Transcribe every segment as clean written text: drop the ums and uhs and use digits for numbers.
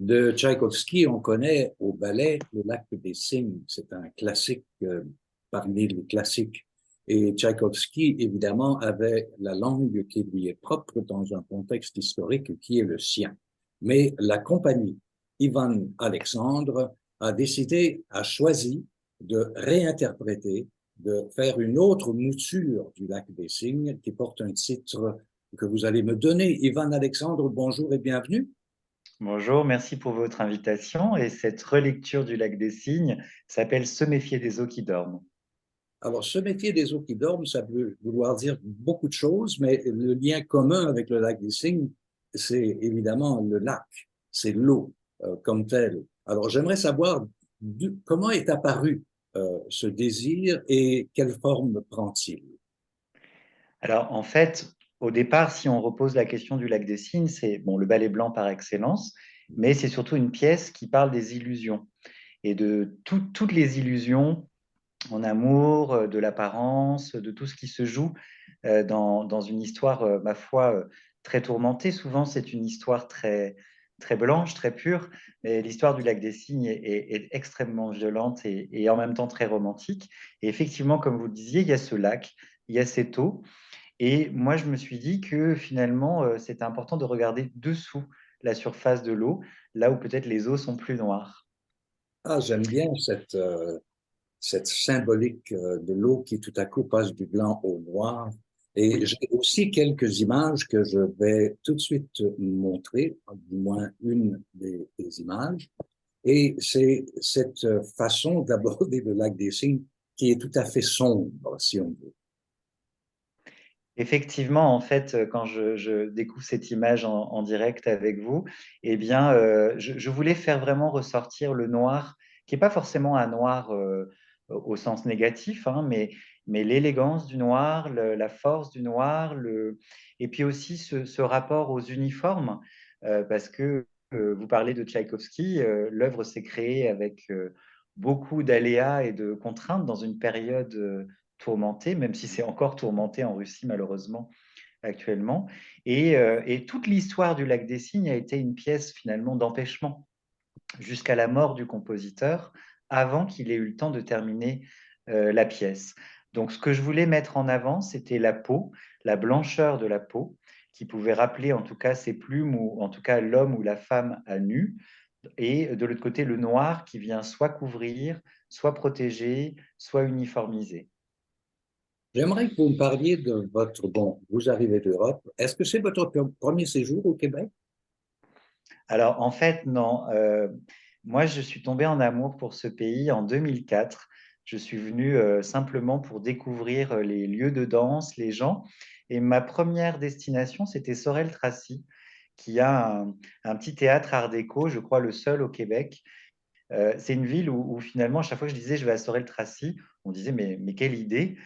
De Tchaïkovski, on connaît au ballet Le Lac des Cygnes. C'est un classique parmi les classiques. Et Tchaïkovski, évidemment, avait la langue qui lui est propre dans un contexte historique qui est le sien. Mais la compagnie Ivan Alexandre a choisi de réinterpréter, de faire une autre mouture du Lac des Cygnes qui porte un titre que vous allez me donner. Ivan Alexandre, bonjour et bienvenue. Bonjour, merci pour votre invitation. Et cette relecture du lac des Cygnes s'appelle Se méfier des eaux qui dorment. Alors, ce métier des eaux qui dorment, ça peut vouloir dire beaucoup de choses, mais le lien commun avec le lac des Cygnes, c'est évidemment le lac, c'est l'eau comme telle. Alors, j'aimerais savoir comment est apparu ce désir et quelle forme prend-il? Alors, en fait, au départ, si on repose la question du lac des Cygnes, c'est bon, le ballet blanc par excellence, mais c'est surtout une pièce qui parle des illusions et de toutes les illusions en amour, de l'apparence, de tout ce qui se joue dans une histoire, ma foi, très tourmentée. Souvent, c'est une histoire très blanche, très pure, mais l'histoire du lac des Cygnes est extrêmement violente et en même temps très romantique. Et effectivement, comme vous le disiez, il y a ce lac, il y a cette eau. Et moi, je me suis dit que finalement, c'était important de regarder dessous la surface de l'eau, là où peut-être les eaux sont plus noires. Ah, j'aime bien cette symbolique de l'eau qui tout à coup passe du blanc au noir. Et Oui. j'ai aussi quelques images que je vais tout de suite montrer, du moins une des images. Et c'est cette façon d'aborder le lac des Cygnes qui est tout à fait sombre, si on veut. Effectivement, en fait, quand je découvre cette image en direct avec vous, eh bien, je voulais faire vraiment ressortir le noir, qui n'est pas forcément un noir au sens négatif, hein, mais l'élégance du noir, la force du noir, et puis aussi ce rapport aux uniformes, parce que vous parlez de Tchaïkovski, l'œuvre s'est créée avec beaucoup d'aléas et de contraintes dans une période tourmenté, même si c'est encore tourmenté en Russie malheureusement actuellement. Et toute l'histoire du lac des Cygnes a été une pièce finalement d'empêchement jusqu'à la mort du compositeur, avant qu'il ait eu le temps de terminer la pièce. Donc ce que je voulais mettre en avant, c'était la peau, la blancheur de la peau, qui pouvait rappeler en tout cas ses plumes, ou en tout cas l'homme ou la femme à nu, et de l'autre côté le noir qui vient soit couvrir, soit protéger, soit uniformiser. J'aimerais que vous me parliez de bon, vous arrivez d'Europe. Est-ce que c'est votre premier séjour au Québec? Alors, en fait, non. Moi, je suis tombé en amour pour ce pays en 2004. Je suis venu simplement pour découvrir les lieux de danse, les gens. Et ma première destination, c'était Sorel-Tracy, qui a un petit théâtre art déco, je crois le seul au Québec. C'est une ville où finalement, à chaque fois que je disais je vais à Sorel-Tracy, on disait mais quelle idée,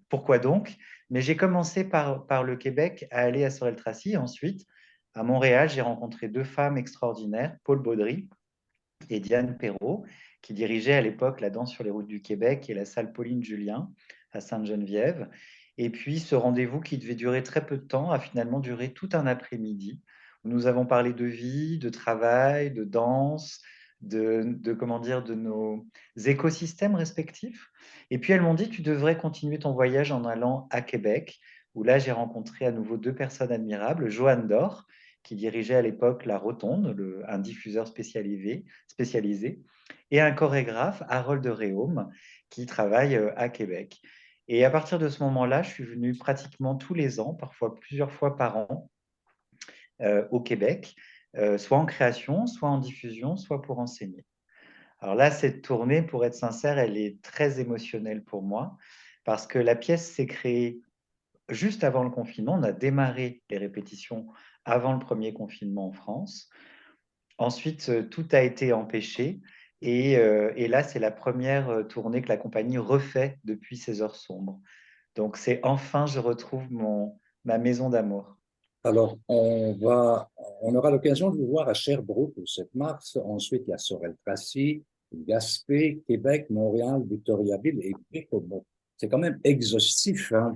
pourquoi donc? Mais j'ai commencé par le Québec à aller à Sorel-Tracy. Ensuite, à Montréal, j'ai rencontré deux femmes extraordinaires, Paul Baudry et Diane Perrault, qui dirigeaient à l'époque la Danse sur les routes du Québec et la salle Pauline Julien à Sainte-Geneviève. Et puis ce rendez-vous qui devait durer très peu de temps a finalement duré tout un après-midi, où nous avons parlé de vie, de travail, de danse, comment dire, de nos écosystèmes respectifs. Et puis elles m'ont dit, tu devrais continuer ton voyage en allant à Québec, où là j'ai rencontré à nouveau deux personnes admirables, Joanne Dor, qui dirigeait à l'époque la Rotonde, un diffuseur spécialisé, et un chorégraphe, Harold de Réaume, qui travaille à Québec. Et à partir de ce moment-là, je suis venu pratiquement tous les ans, parfois plusieurs fois par an, au Québec, soit en création, soit en diffusion, soit pour enseigner. Alors là, cette tournée, pour être sincère, elle est très émotionnelle pour moi, parce que la pièce s'est créée juste avant le confinement. On a démarré les répétitions avant le premier confinement en France. Ensuite, tout a été empêché. Et là, c'est la première tournée que la compagnie refait depuis ces heures sombres. Donc, c'est enfin, je retrouve ma maison d'amour. Alors, on aura l'occasion de vous voir à Sherbrooke le 7 mars. Ensuite, il y a Sorel-Tracy, Gaspé, Québec, Montréal, Victoriaville et Bécomo. C'est quand même exhaustif, hein.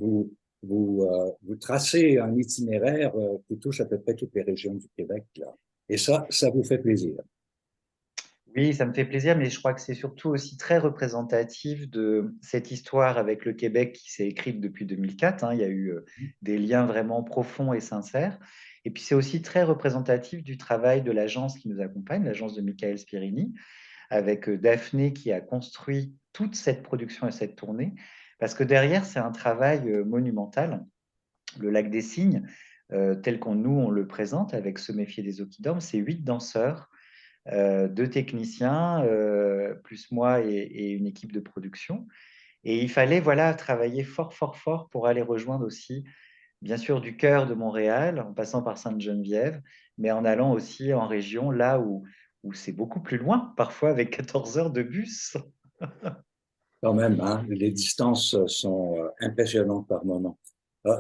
Vous tracez un itinéraire qui touche à peu près toutes les régions du Québec, là. Et ça vous fait plaisir. Oui, ça me fait plaisir, mais je crois que c'est surtout aussi très représentatif de cette histoire avec le Québec qui s'est écrite depuis 2004, hein. Il y a eu des liens vraiment profonds et sincères. Et puis c'est aussi très représentatif du travail de l'agence qui nous accompagne, l'agence de Michael Spirini, avec Daphné qui a construit toute cette production et cette tournée. Parce que derrière, c'est un travail monumental. Le Lac des Cygnes, tel qu'on nous on le présente avec Se méfier des Oquidormes, c'est 8 danseurs, 2 techniciens, plus moi et une équipe de production. Et il fallait voilà, travailler fort, fort, fort pour aller rejoindre aussi, bien sûr, du cœur de Montréal, en passant par Sainte-Geneviève, mais en allant aussi en région, là où c'est beaucoup plus loin, parfois avec 14 heures de bus. Quand même, hein, les distances sont impressionnantes par moment.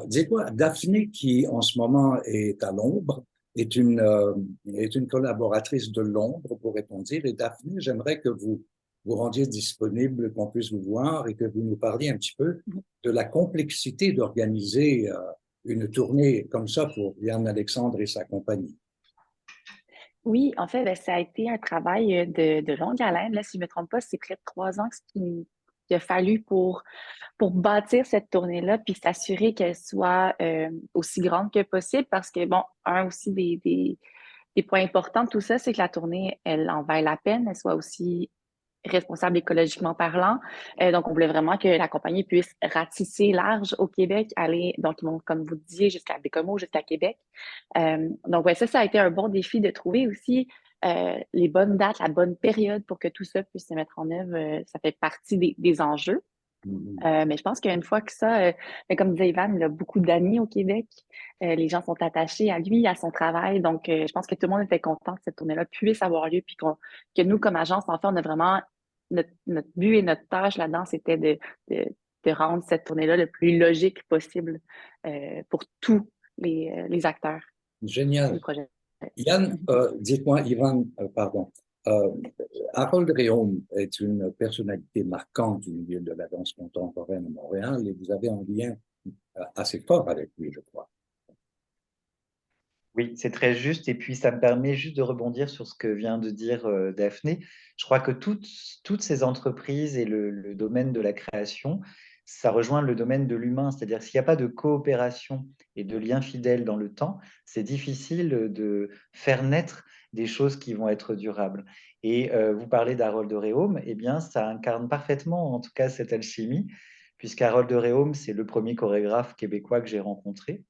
Dis-moi, Daphné, qui en ce moment est à l'ombre, est une collaboratrice de l'ombre, pourrait-on dire. Et Daphné, j'aimerais que vous vous rendiez disponible, qu'on puisse vous voir et que vous nous parliez un petit peu de la complexité d'organiser une tournée comme ça pour Yann Alexandre et sa compagnie. Oui, en fait, ben, ça a été un travail de longue haleine. Là, si je ne me trompe pas, c'est près de 3 ans qu'il a fallu pour bâtir cette tournée-là, puis s'assurer qu'elle soit aussi grande que possible, parce que, bon, un aussi des points importants de tout ça, c'est que la tournée, elle en vaille la peine, elle soit aussi responsable écologiquement parlant. Donc, on voulait vraiment que la compagnie puisse ratisser large au Québec, aller, donc, ils vont, comme vous disiez, jusqu'à Bécomo, jusqu'à Québec. Donc, ouais, ça a été un bon défi de trouver aussi les bonnes dates, la bonne période pour que tout ça puisse se mettre en œuvre. Ça fait partie des enjeux. Mhm. Mais je pense qu'une fois que ça, mais comme disait Ivan, il a beaucoup d'amis au Québec. Les gens sont attachés à lui, à son travail. Donc, je pense que tout le monde était content que cette tournée-là puisse avoir lieu, puis que nous, comme agence, en fait, on a vraiment notre but et notre tâche là-dedans, c'était de, de rendre cette tournée-là le plus logique possible pour tous les acteurs du Génial. projet. Yann, Mhm. dites-moi, Ivan, pardon. Euh, Harold Réaume est une personnalité marquante du milieu de la danse contemporaine à Montréal et vous avez un lien assez fort avec lui, je crois. Oui, c'est très juste. Et puis, ça me permet juste de rebondir sur ce que vient de dire Daphné. Je crois que toutes ces entreprises et le domaine de la création, ça rejoint le domaine de l'humain. C'est-à-dire, s'il n'y a pas de coopération et de lien fidèle dans le temps, c'est difficile de faire naître des choses qui vont être durables. Et vous parlez d'Harold de Réaume, eh bien, ça incarne parfaitement, en tout cas, cette alchimie, puisqu'Harold de Réaume, c'est le premier chorégraphe québécois que j'ai rencontré.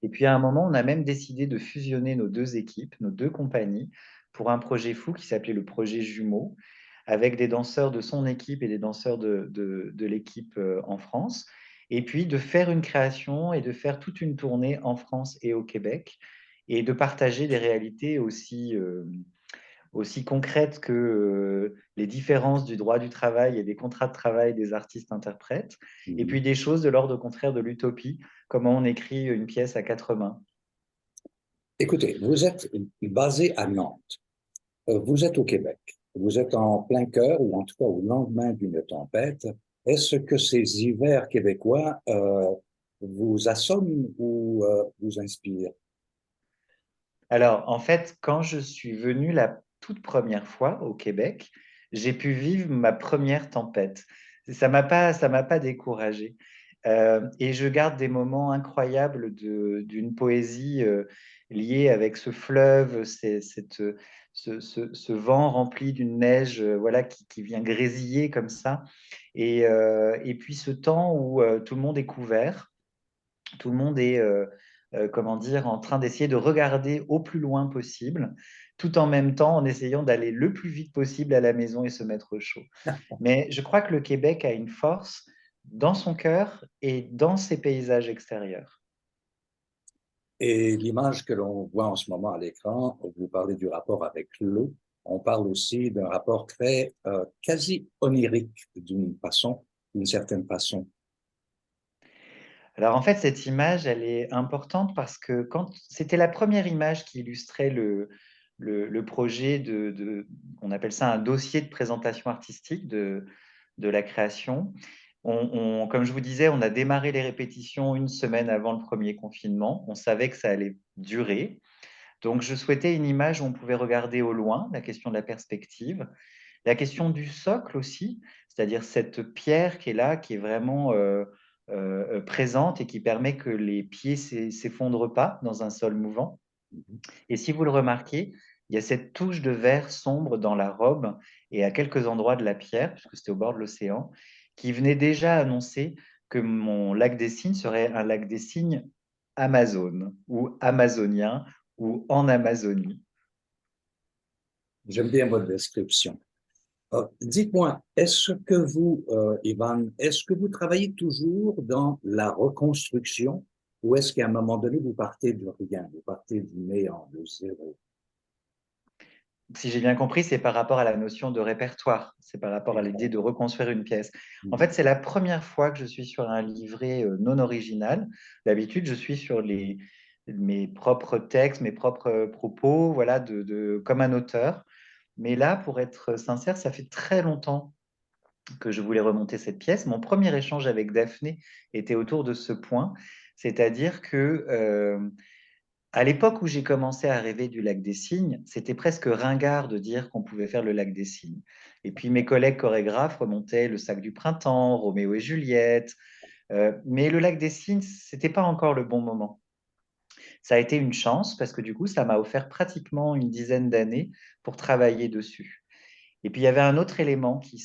Et puis à un moment, on a même décidé de fusionner nos 2 équipes, nos 2 compagnies, pour un projet fou qui s'appelait le projet Jumeaux, avec des danseurs de son équipe et des danseurs de l'équipe en France. Et puis de faire une création et de faire toute une tournée en France et au Québec, et de partager des réalités aussi concrètes que les différences du droit du travail et des contrats de travail des artistes-interprètes, et Mhm. puis des choses de l'ordre contraire de l'utopie, comment on écrit une pièce à 4 mains. Écoutez, vous êtes basé à Nantes, vous êtes au Québec, vous êtes en plein cœur, ou en tout cas au lendemain d'une tempête. Est-ce que ces hivers québécois vous assomment ou vous inspirent? Alors, en fait, quand je suis venu la toute première fois au Québec, j'ai pu vivre ma première tempête. Ça m'a pas découragé. Et je garde des moments incroyables d'une poésie liée avec ce fleuve, ce vent rempli d'une neige, voilà, qui vient grésiller comme ça. Et puis ce temps où tout le monde est couvert, tout le monde est, comment dire, en train d'essayer de regarder au plus loin possible, tout en même temps en essayant d'aller le plus vite possible à la maison et se mettre au chaud. Mais je crois que le Québec a une force dans son cœur et dans ses paysages extérieurs. Et l'image que l'on voit en ce moment à l'écran, vous parlez du rapport avec l'eau, on parle aussi d'un rapport très quasi onirique d'une certaine façon. Alors en fait, cette image, elle est importante parce que quand c'était la première image qui illustrait le projet on appelle ça un dossier de présentation artistique de la création. Comme je vous disais, on a démarré les répétitions une semaine avant le premier confinement. On savait que ça allait durer. Donc, je souhaitais une image où on pouvait regarder au loin, la question de la perspective, la question du socle aussi, c'est-à-dire cette pierre qui est là, qui est vraiment présente et qui permet que les pieds ne s'effondrent pas dans un sol mouvant. Mhm. Et si vous le remarquez, il y a cette touche de vert sombre dans la robe et à quelques endroits de la pierre, puisque c'était au bord de l'océan, qui venait déjà annoncer que mon lac des Cygnes serait un lac des Cygnes Amazone ou amazonien ou en Amazonie. J'aime bien votre description. Dites-moi, est-ce que vous, Ivan, est-ce que vous travaillez toujours dans la reconstruction ou est-ce qu'à un moment donné, vous partez de rien, vous partez du néant, de zéro? Si j'ai bien compris, c'est par rapport à la notion de répertoire, c'est par rapport à l'idée Exact. de reconstruire une pièce. En Mhm. fait, c'est la première fois que je suis sur un livret non original. D'habitude, je suis sur mes propres textes, mes propres propos, voilà, comme un auteur. Mais là, pour être sincère, ça fait très longtemps que je voulais remonter cette pièce. Mon premier échange avec Daphné était autour de ce point, c'est-à-dire que à l'époque où j'ai commencé à rêver du lac des Cygnes, c'était presque ringard de dire qu'on pouvait faire le lac des Cygnes. Et puis mes collègues chorégraphes remontaient le Sac du Printemps, Roméo et Juliette, mais le lac des Cygnes, c'était pas encore le bon moment. Ça a été une chance parce que du coup, ça m'a offert pratiquement une dizaine d'années pour travailler dessus. Et puis il y avait un autre élément qui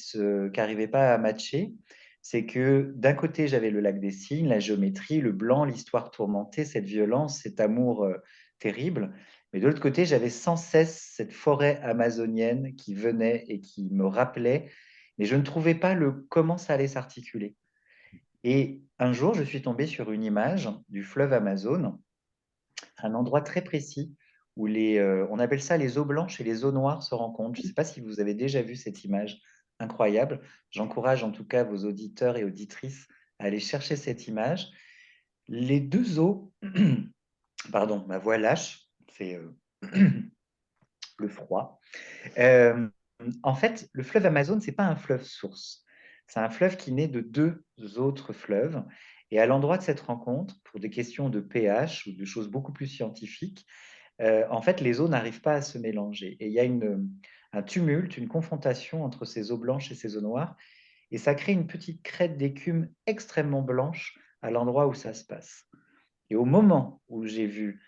n'arrivait pas à matcher, c'est que d'un côté, j'avais le lac des Cygnes, la géométrie, le blanc, l'histoire tourmentée, cette violence, cet amour terrible. Mais de l'autre côté, j'avais sans cesse cette forêt amazonienne qui venait et qui me rappelait, mais je ne trouvais pas comment ça allait s'articuler. Et un jour, je suis tombé sur une image du fleuve Amazone, un endroit très précis où on appelle ça les eaux blanches et les eaux noires se rencontrent. Je ne sais pas si vous avez déjà vu cette image incroyable. J'encourage en tout cas vos auditeurs et auditrices à aller chercher cette image. Les deux eaux, pardon, ma voix lâche, c'est le froid. Euh, En fait, le fleuve Amazone, c'est pas un fleuve source. C'est un fleuve qui naît de deux autres fleuves. Et à l'endroit de cette rencontre, pour des questions de pH ou de choses beaucoup plus scientifiques, en fait, les eaux n'arrivent pas à se mélanger. Et il y a un tumulte, une confrontation entre ces eaux blanches et ces eaux noires. Et ça crée une petite crête d'écume extrêmement blanche à l'endroit où ça se passe. Et au moment où j'ai vu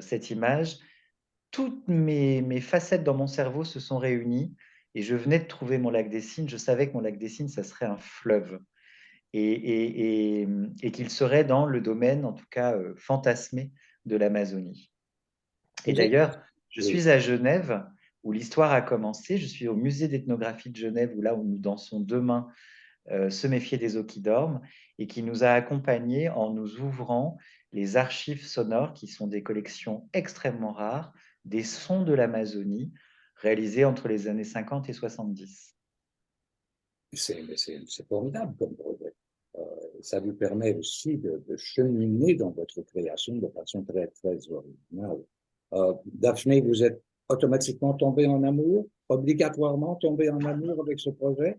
cette image, toutes mes facettes dans mon cerveau se sont réunies et je venais de trouver mon lac des Cygnes. Je savais que mon lac des Cygnes, ça serait un fleuve et qu'il serait dans le domaine, en tout cas fantasmé, de l'Amazonie. Et Vous êtes- d'ailleurs, je Oui. suis à Genève où l'histoire a commencé. Je suis au musée d'ethnographie de Genève où nous dansons demain Se méfier des eaux qui dorment et qui nous a accompagnés en nous ouvrant les archives sonores qui sont des collections extrêmement rares des sons de l'Amazonie réalisés entre les années 50 et 70. C'est formidable comme projet. Euh, Ça vous permet aussi de cheminer dans votre création de façon très, très originale. Daphné, vous êtes automatiquement tombé en amour, obligatoirement tombé en amour avec ce projet?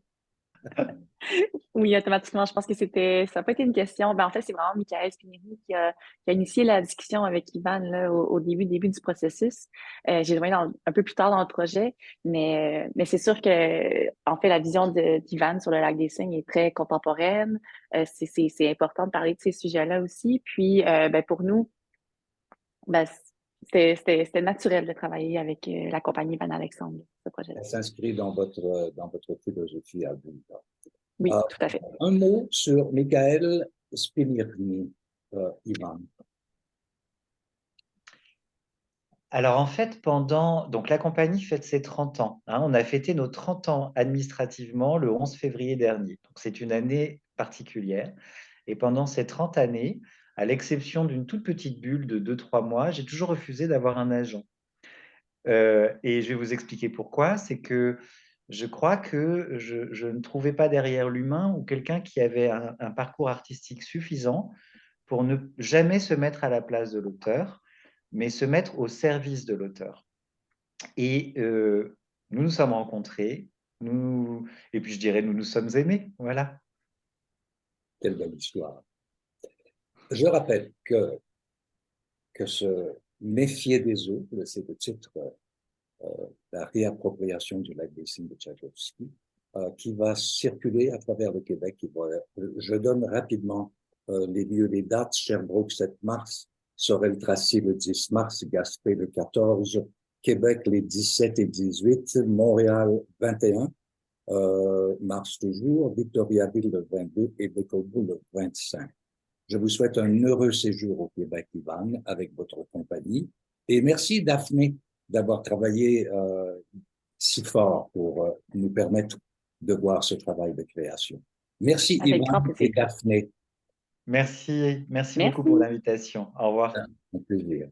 Oui, automatiquement, je pense que ça n'a pas été une question. Ben, en fait, c'est vraiment Michael Spinelli qui a initié la discussion avec Ivan là, au début du processus. J'ai joint un peu plus tard dans le projet, mais c'est sûr que, en fait, la vision d'Ivan sur le lac des Cygnes est très contemporaine. C'est important de parler de ces sujets-là aussi. Puis, ben, pour nous, ben, c'était naturel de travailler avec la compagnie Ivan Alexandre, ce projet-là. Elle s'inscrit dans votre philosophie à vous. Oui, Euh, tout à fait. un mot sur Michael Spinirny, Ivan. Alors en fait, donc la compagnie fête ses 30 ans, hein. On a fêté nos 30 ans administrativement le 11 février dernier. Donc c'est une année particulière. Et pendant ces 30 années, à l'exception d'une toute petite bulle de 2-3 mois, j'ai toujours refusé d'avoir un agent. Et je vais vous expliquer pourquoi. C'est que je crois que je ne trouvais pas derrière l'humain ou quelqu'un qui avait un parcours artistique suffisant pour ne jamais se mettre à la place de l'auteur, mais se mettre au service de l'auteur. Et nous nous sommes rencontrés, et puis je dirais nous nous sommes aimés. Voilà. Quelle belle histoire. Je rappelle que Méfier des autres, c'est le titre, la réappropriation du lac des Cygnes de Tchaïkovski, qui va circuler à travers le Québec. Je donne rapidement les lieux, les dates. Sherbrooke, 7 mars, Sorel-Tracy le 10 mars, Gaspé le 14, Québec les 17 et 18, Montréal 21 mars toujours, Victoriaville le 22 et Bécomo le 25. Je vous souhaite un heureux séjour au Québec, Ivan, avec votre compagnie. Et merci, Daphné, d'avoir travaillé si fort pour nous permettre de voir ce travail de création. Merci, Avec grand Ivan et plaisir. Daphné. Merci beaucoup pour Merci. l'invitation. Au revoir. Un plaisir.